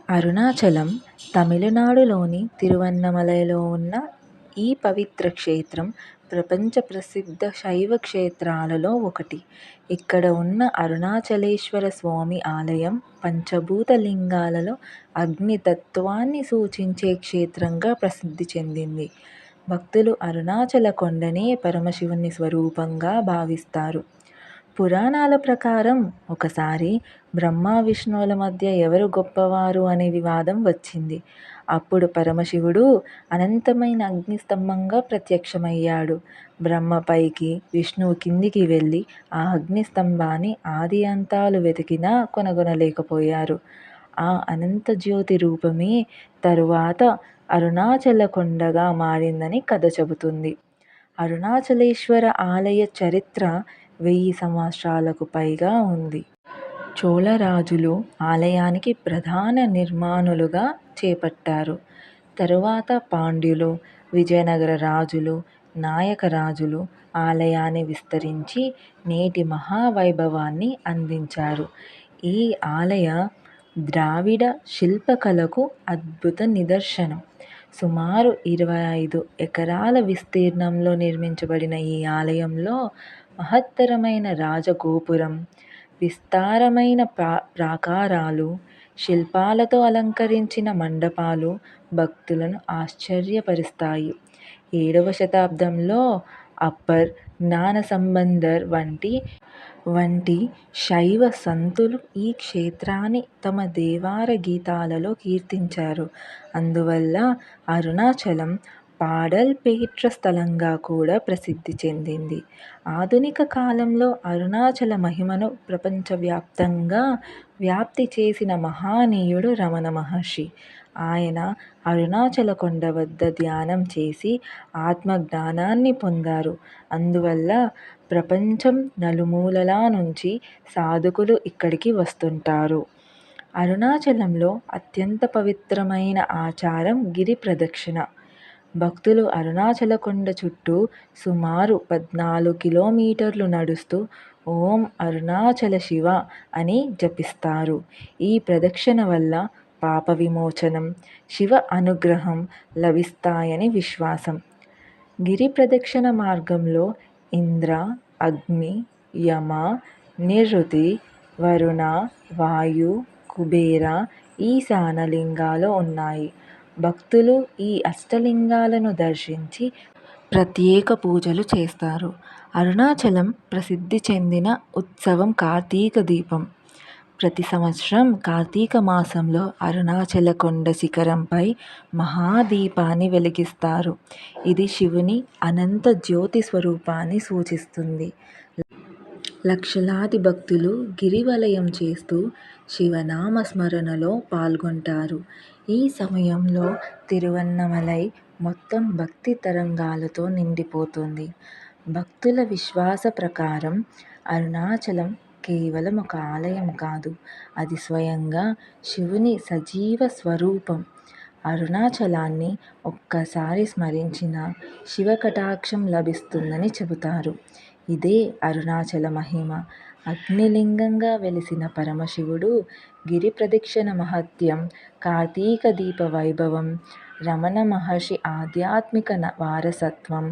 అరుణాచలం తమిళనాడులోని తిరువన్నమలైలో ఉన్న ఈ పవిత్ర క్షేత్రం ప్రపంచ ప్రసిద్ధ శైవ క్షేత్రాలలో ఒకటి. ఇక్కడ ఉన్న అరుణాచలేశ్వర స్వామి ఆలయం పంచభూత లింగాలలో అగ్ని తత్వాన్ని సూచించే క్షేత్రంగా ప్రసిద్ధి చెందింది. భక్తులు అరుణాచల కొండనే పరమశివుని స్వరూపంగా భావిస్తారు. పురాణాల ప్రకారం ఒకసారి బ్రహ్మ విష్ణువుల మధ్య ఎవరు గొప్పవారు అనే వివాదం వచ్చింది. అప్పుడు పరమశివుడు అనంతమైన అగ్నిస్తంభంగా ప్రత్యక్షమయ్యాడు. బ్రహ్మ పైకి, విష్ణువు కిందికి వెళ్ళి ఆ అగ్నిస్తంభాన్ని ఆది అంతాలు వెతికినా కనుగొనలేకపోయారు. ఆ అనంత జ్యోతి రూపమే తరువాత అరుణాచల కొండగా మారిందని కథ చెబుతుంది. అరుణాచలేశ్వర ఆలయ చరిత్ర 1000 సంవత్సరాలకు పైగా ఉంది. చోళ రాజులు ఆలయానికి ప్రధాన నిర్మాణులుగా చేపట్టారు. తరువాత పాండ్యులు, విజయనగర రాజులు, నాయక రాజులు ఆలయాన్ని విస్తరించి నేటి మహావైభవాన్ని అందించారు. ఈ ఆలయ ద్రావిడ శిల్పకళకు అద్భుత నిదర్శనం. సుమారు 25 ఎకరాల విస్తీర్ణంలో నిర్మించబడిన ఈ ఆలయంలో మహత్తరమైన రాజగోపురం, విస్తారమైన ప్రాకారాలు, శిల్పాలతో అలంకరించిన మండపాలు భక్తులను ఆశ్చర్యపరుస్తాయి. 7వ శతాబ్దంలో అప్పర్ జ్ఞానసంబంధర్ వంటి శైవ సంతులు ఈ క్షేత్రాన్ని తమ దేవార గీతాలలో కీర్తించారు. అందువల్ల అరుణాచలం పాడల్ పవిత్ర స్థలంగా కూడా ప్రసిద్ధి చెందింది. ఆధునిక కాలంలో అరుణాచల మహిమను ప్రపంచవ్యాప్తంగా వ్యాప్తి చేసిన మహనీయుడు రమణ మహర్షి. ఆయన అరుణాచల కొండ వద్ద ధ్యానం చేసి ఆత్మజ్ఞానాన్ని పొందారు. అందువల్ల ప్రపంచం నలుమూలల నుంచి సాధకులు ఇక్కడికి వస్తుంటారు. అరుణాచలంలో అత్యంత పవిత్రమైన ఆచారం గిరి ప్రదక్షిణ. భక్తులు అరుణాచల కొండ చుట్టూ సుమారు 14 కిలోమీటర్లు నడుస్తూ ఓం అరుణాచల శివ అని జపిస్తారు. ఈ ప్రదక్షిణ వల్ల పాప విమోచనం, శివ అనుగ్రహం లభిస్తాయని విశ్వాసం. గిరి ప్రదక్షిణ మార్గంలో ఇంద్ర, అగ్ని, యమ, నిరుతి, వరుణ, వాయు, కుబేర, ఈశాన లింగాలు ఉన్నాయి. భక్తులు ఈ అష్టలింగాలను దర్శించి ప్రత్యేక పూజలు చేస్తారు. అరుణాచలం ప్రసిద్ధి చెందిన ఉత్సవం కార్తీక దీపం. ప్రతి సంవత్సరం కార్తీక మాసంలో అరుణాచల కొండ శిఖరంపై మహాదీపాన్ని వెలిగిస్తారు. ఇది శివుని అనంత జ్యోతి స్వరూపాన్ని సూచిస్తుంది. లక్షలాది భక్తులు గిరివలయం చేస్తూ శివనామ స్మరణలో పాల్గొంటారు. ఈ సమయంలో తిరువన్నమలై మొత్తం భక్తి తరంగాలతో నిండిపోతుంది. భక్తుల విశ్వాస ప్రకారం అరుణాచలం కేవలం ఒక ఆలయం కాదు, అది స్వయంగా శివుని సజీవ స్వరూపం. అరుణాచలాన్ని ఒక్కసారి స్మరించినా శివ కటాక్షం లభిస్తుందని చెబుతారు. ఇదే అరుణాచల మహిమ. అగ్నిలింగంగా వెలిసిన పరమశివుడు, గిరి ప్రదక్షిణ మహత్యం, కార్తీక దీప వైభవం, రమణ మహర్షి ఆధ్యాత్మిక వారసత్వం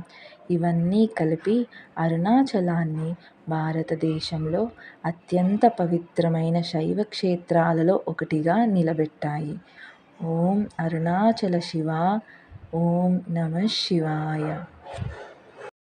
ఇవన్నీ కలిపి అరుణాచలాన్ని భారతదేశంలో అత్యంత పవిత్రమైన శైవ క్షేత్రాలలో ఒకటిగా నిలబెట్టాయి. ఓం అరుణాచల శివ. ఓం నమః శివాయ.